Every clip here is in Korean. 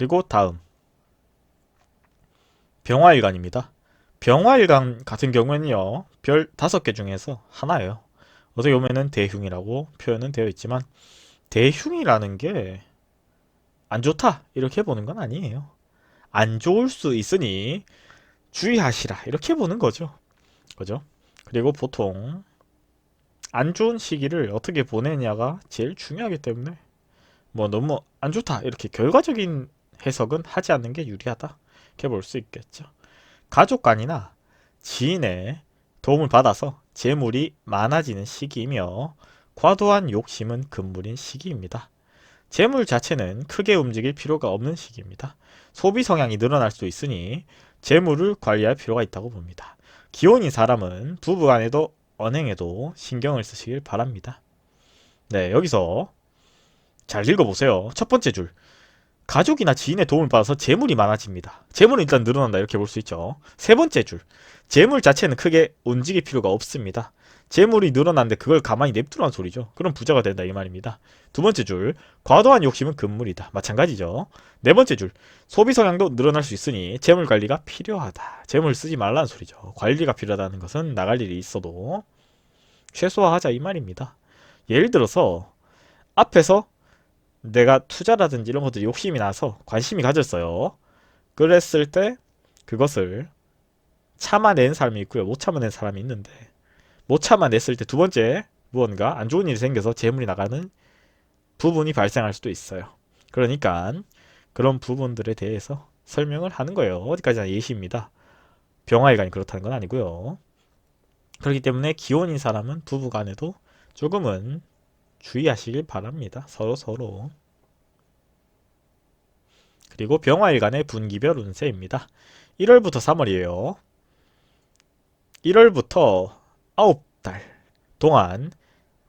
그리고 다음 병화일간입니다. 병화일간 같은 경우에는요, 별 5개 중에서 하나예요. 어떻게 보면은 대흉이라고 표현은 되어 있지만, 대흉이라는 게 안 좋다 이렇게 보는 건 아니에요. 안 좋을 수 있으니 주의하시라 이렇게 보는 거죠. 그죠? 그리고 보통 안 좋은 시기를 어떻게 보내냐가 제일 중요하기 때문에 뭐 너무 안 좋다 이렇게 결과적인 해석은 하지 않는 게 유리하다 이렇게 볼 수 있겠죠. 가족 간이나 지인의 도움을 받아서 재물이 많아지는 시기이며 과도한 욕심은 금물인 시기입니다. 재물 자체는 크게 움직일 필요가 없는 시기입니다. 소비 성향이 늘어날 수 있으니 재물을 관리할 필요가 있다고 봅니다. 기혼인 사람은 부부간에도 언행에도 신경을 쓰시길 바랍니다. 네, 여기서 잘 읽어보세요. 첫 번째 줄. 가족이나 지인의 도움을 받아서 재물이 많아집니다. 재물은 일단 늘어난다 이렇게 볼 수 있죠. 세 번째 줄. 재물 자체는 크게 움직일 필요가 없습니다. 재물이 늘어났는데 그걸 가만히 냅두라는 소리죠. 그럼 부자가 된다 이 말입니다. 두 번째 줄. 과도한 욕심은 금물이다. 마찬가지죠. 네 번째 줄. 소비 성향도 늘어날 수 있으니 재물 관리가 필요하다. 재물 쓰지 말라는 소리죠. 관리가 필요하다는 것은 나갈 일이 있어도 최소화하자 이 말입니다. 예를 들어서 앞에서 내가 투자라든지 이런 것들이 욕심이 나서 관심이 가졌어요. 그랬을 때 그것을 참아낸 사람이 있고요. 못 참아낸 사람이 있는데 못 참아냈을 때 두 번째 무언가 안 좋은 일이 생겨서 재물이 나가는 부분이 발생할 수도 있어요. 그러니까 그런 부분들에 대해서 설명을 하는 거예요. 어디까지나 예시입니다. 병화일간이 그렇다는 건 아니고요. 그렇기 때문에 기혼인 사람은 부부간에도 조금은 주의하시길 바랍니다. 서로. 그리고 병화일간의 분기별 운세입니다. 1월부터 3월이에요. 1월부터 9달 동안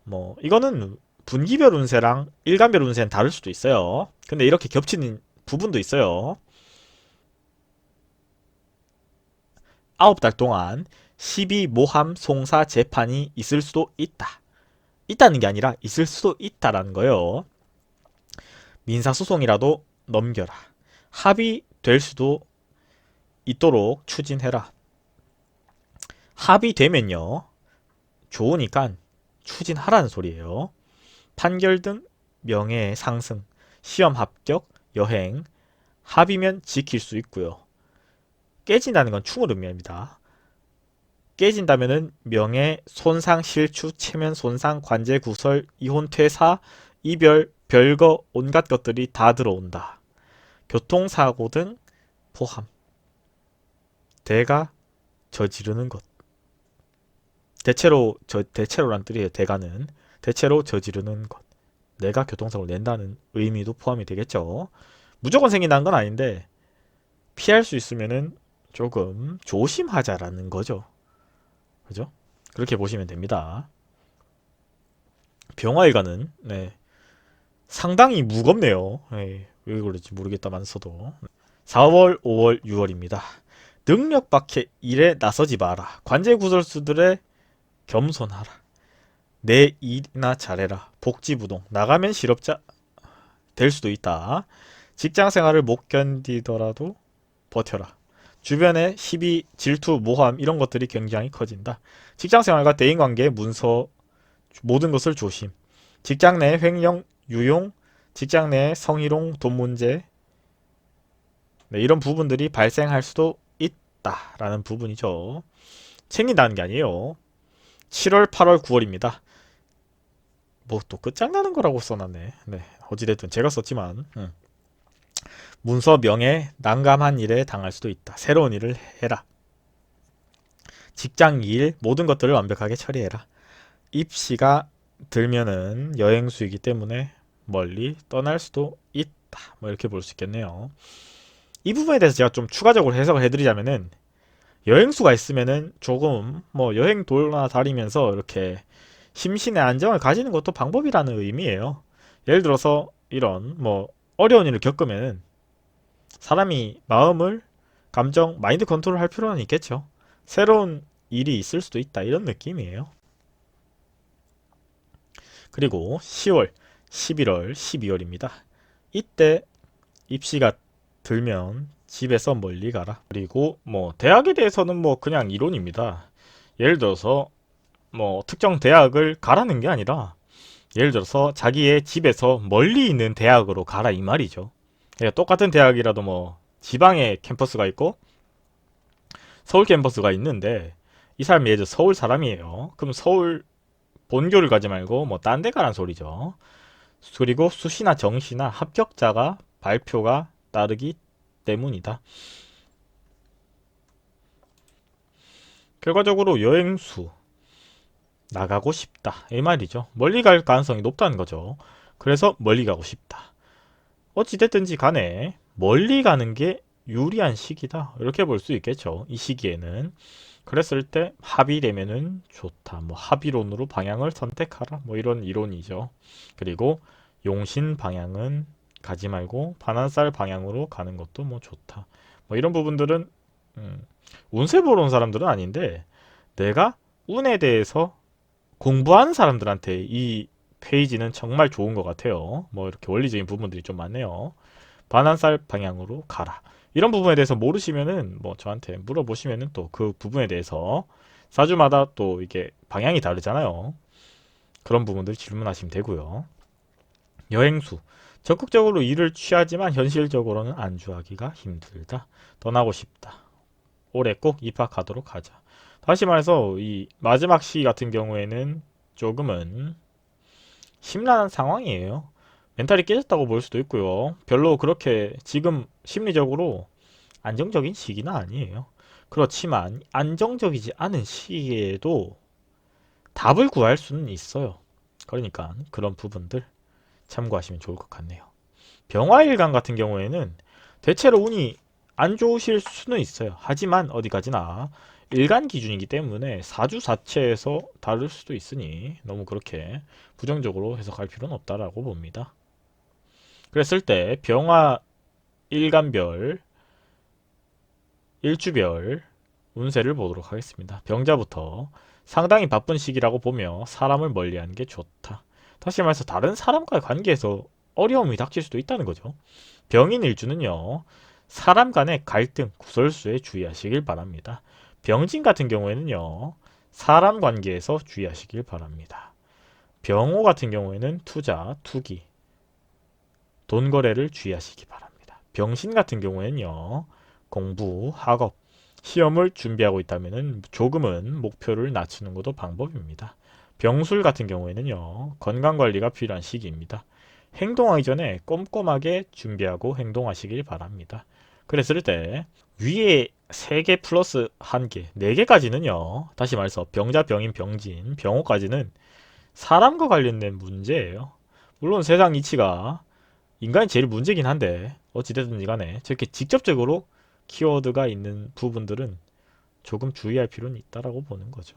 뭐 이거는 분기별 운세랑 일간별 운세는 다를 수도 있어요. 근데 이렇게 겹치는 부분도 있어요. 9달 동안 시비, 모함, 송사, 재판이 있을 수도 있다. 있다는 게 아니라 있을 수도 있다라는 거예요. 민사소송이라도 넘겨라. 합의될 수도 있도록 추진해라. 합의되면요. 좋으니까 추진하라는 소리예요. 판결 등 명예의 상승, 시험 합격, 여행, 합의면 지킬 수 있고요. 깨진다는 건 충을 의미합니다. 깨진다면은 명예, 손상, 실추, 체면, 손상, 관제, 구설, 이혼, 퇴사, 이별, 별거, 온갖 것들이 다 들어온다. 교통사고 등 포함. 대가 저지르는 것. 대체로란 뜻이에요. 대가는 대체로 저지르는 것. 내가 교통사고를 낸다는 의미도 포함이 되겠죠. 무조건 생긴다는 건 아닌데 피할 수 있으면은 조금 조심하자라는 거죠. 그죠? 그렇게 보시면 됩니다. 병화일간은 네, 상당히 무겁네요. 네, 왜 그런지 모르겠다만서도 4월, 5월, 6월입니다. 능력 밖의 일에 나서지 마라. 관제구설수들의 겸손하라. 내 일이나 잘해라. 복지부동. 나가면 실업자 될 수도 있다. 직장 생활을 못 견디더라도 버텨라. 주변에 시비, 질투, 모함 이런 것들이 굉장히 커진다. 직장 생활과 대인관계, 문서 모든 것을 조심. 직장 내 횡령, 유용, 직장 내 성희롱, 돈 문제 네, 이런 부분들이 발생할 수도 있다라는 부분이죠. 챙긴다는 게 아니에요. 7월, 8월, 9월입니다. 뭐 또 끝장나는 거라고 써놨네. 네, 어찌됐든 제가 썼지만 문서 명예 난감한 일에 당할 수도 있다. 새로운 일을 해라. 직장 일 모든 것들을 완벽하게 처리해라. 입시가 들면은 여행수이기 때문에 멀리 떠날 수도 있다. 뭐 이렇게 볼 수 있겠네요. 이 부분에 대해서 제가 좀 추가적으로 해석을 해드리자면은 여행수가 있으면은 조금 뭐 여행 돌아다니면서 이렇게 심신의 안정을 가지는 것도 방법이라는 의미예요. 예를 들어서 이런 뭐 어려운 일을 겪으면 사람이 마음을 감정 마인드 컨트롤 할 필요는 있겠죠. 새로운 일이 있을 수도 있다 이런 느낌이에요. 그리고 10월, 11월, 12월입니다. 이때 입시가 들면 집에서 멀리 가라. 그리고 뭐 대학에 대해서는 뭐 그냥 이론입니다. 예를 들어서 뭐 특정 대학을 가라는 게 아니라 예를 들어서 자기의 집에서 멀리 있는 대학으로 가라 이 말이죠. 그러니까 똑같은 대학이라도 뭐 지방에 캠퍼스가 있고 서울 캠퍼스가 있는데 이 사람이 예를 들어 서울 사람이에요. 그럼 서울 본교를 가지 말고 뭐 딴 데 가란 소리죠. 그리고 수시나 정시나 합격자가 발표가 따르기 때문이다. 결과적으로 여행수 나가고 싶다 이 말이죠. 멀리 갈 가능성이 높다는 거죠. 그래서 멀리 가고 싶다. 어찌됐든지 간에 멀리 가는 게 유리한 시기다 이렇게 볼 수 있겠죠. 이 시기에는. 그랬을 때 합의되면은 좋다. 뭐 합의론으로 방향을 선택하라. 뭐 이런 이론이죠. 그리고 용신 방향은 가지 말고 반환살 방향으로 가는 것도 뭐 좋다. 뭐 이런 부분들은 운세 보러 온 사람들은 아닌데 내가 운에 대해서 공부하는 사람들한테 이 페이지는 정말 좋은 것 같아요. 뭐 이렇게 원리적인 부분들이 좀 많네요. 반환살 방향으로 가라. 이런 부분에 대해서 모르시면은 뭐 저한테 물어보시면은 또 그 부분에 대해서 사주마다 또 이게 방향이 다르잖아요. 그런 부분들 질문하시면 되고요. 여행수. 적극적으로 일을 취하지만 현실적으로는 안주하기가 힘들다. 떠나고 싶다. 올해 꼭 입학하도록 하자. 다시 말해서 이 마지막 시기 같은 경우에는 조금은 심란한 상황이에요. 멘탈이 깨졌다고 볼 수도 있고요. 별로 그렇게 지금 심리적으로 안정적인 시기는 아니에요. 그렇지만 안정적이지 않은 시기에도 답을 구할 수는 있어요. 그러니까 그런 부분들 참고하시면 좋을 것 같네요. 병화일간 같은 경우에는 대체로 운이 안 좋으실 수는 있어요. 하지만 어디까지나 일간 기준이기 때문에 사주사체에서 다를 수도 있으니 너무 그렇게 부정적으로 해석할 필요는 없다라고 봅니다. 그랬을 때 병화 일간별, 일주별 운세를 보도록 하겠습니다. 병자부터 상당히 바쁜 시기라고 보며 사람을 멀리하는 게 좋다. 다시 말해서 다른 사람과의 관계에서 어려움이 닥칠 수도 있다는 거죠. 병인 일주는요. 사람 간의 갈등, 구설수에 주의하시길 바랍니다. 병진 같은 경우에는요. 사람 관계에서 주의하시길 바랍니다. 병호 같은 경우에는 투자, 투기, 돈 거래를 주의하시기 바랍니다. 병신 같은 경우에는요. 공부, 학업, 시험을 준비하고 있다면 조금은 목표를 낮추는 것도 방법입니다. 병술 같은 경우에는요. 건강관리가 필요한 시기입니다. 행동하기 전에 꼼꼼하게 준비하고 행동하시길 바랍니다. 그랬을 때 위에 3개 플러스 1개, 4개까지는요. 다시 말해서 병자, 병인, 병진, 병호까지는 사람과 관련된 문제예요. 물론 세상 이치가 인간이 제일 문제긴 한데 어찌됐든지 간에 저렇게 직접적으로 키워드가 있는 부분들은 조금 주의할 필요는 있다라고 보는 거죠.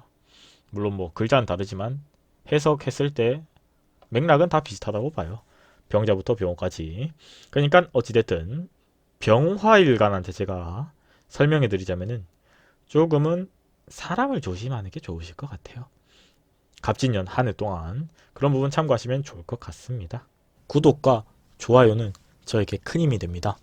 물론 뭐 글자는 다르지만 해석했을 때 맥락은 다 비슷하다고 봐요. 병자부터 병호까지. 그러니까 어찌됐든 병화일간한테 제가 설명해 드리자면은 조금은 사람을 조심하는 게 좋으실 것 같아요. 갑진년 한 해 동안 그런 부분 참고하시면 좋을 것 같습니다. 구독과 좋아요는 저에게 큰 힘이 됩니다.